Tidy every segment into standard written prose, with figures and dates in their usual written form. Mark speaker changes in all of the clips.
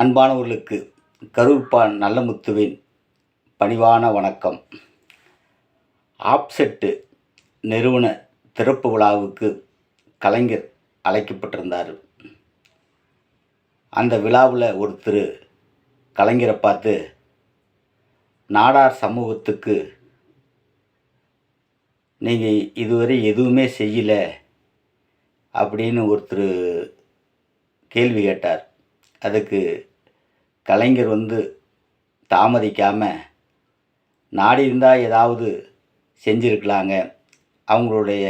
Speaker 1: அன்பானவர்களுக்கு கரூர்பா நல்லமுத்துவின் பணிவான வணக்கம். ஆப்செட்டு நிறுவன திறப்பு விழாவுக்கு கலைஞர் அழைக்கப்பட்டிருந்தார். அந்த விழாவில் ஒருத்தர் கலைஞரை பார்த்து, நாடார் சமூகத்துக்கு நீங்கள் இதுவரை எதுவுமே செய்யலை அப்படின்னு ஒருத்தர் கேள்வி கேட்டார். அதுக்கு கலைஞர் தாமதிக்காமல், நாடி இருந்தால் ஏதாவது செஞ்சுருக்கலாங்க, அவங்களுடைய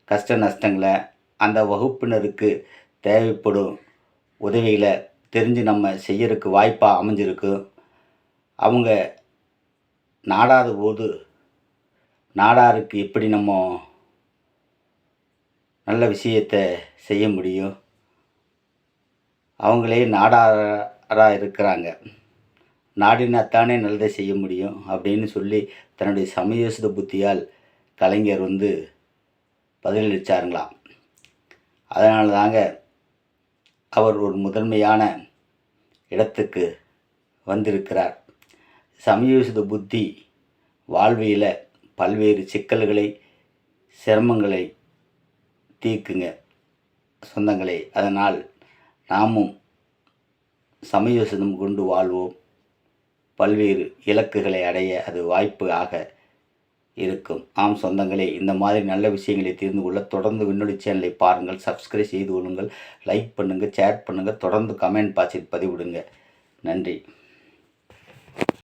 Speaker 1: கஷ்ட நஷ்டங்களை, அந்த வகுப்பினருக்கு தேவைப்படும் உதவிகளை தெரிஞ்சு நம்ம செய்யறதுக்கு வாய்ப்பாக அமைஞ்சிருக்கும். அவங்க நாடாத போது நாடாருக்கு எப்படி நம்ம நல்ல விஷயத்தை செய்ய முடியும்? அவங்களே நாடாராக இருக்கிறாங்க, நாடினாத்தானே நல்லதை செய்ய முடியும் அப்படின்னு சொல்லி தன்னுடைய சமயோசித புத்தியால் கலைஞர் பதிலளித்தாருங்களாம். அதனால தாங்க அவர் ஒரு முதன்மையான இடத்துக்கு வந்திருக்கிறார். சமயோசித புத்தி வாழ்வியில் பல்வேறு சிக்கல்களை, சிரமங்களை தீர்க்குங்க சொந்தங்களே. அதனால் நாமும் சமயோசிதம் கொண்டு வாழ்வோம். பல்வேறு இலக்குகளை அடைய அது வாய்ப்பு ஆக இருக்கும். ஆம் சொந்தங்களே, இந்த மாதிரி நல்ல விஷயங்களை தெரிந்து கொள்ள தொடர்ந்து விண்ணொலி சேனலை பாருங்கள், சப்ஸ்கிரைப் செய்து கொள்ளுங்கள், லைக் பண்ணுங்கள், ஷேர் பண்ணுங்கள், தொடர்ந்து கமெண்ட் பாக்ஸில் பதிவிடுங்க. நன்றி.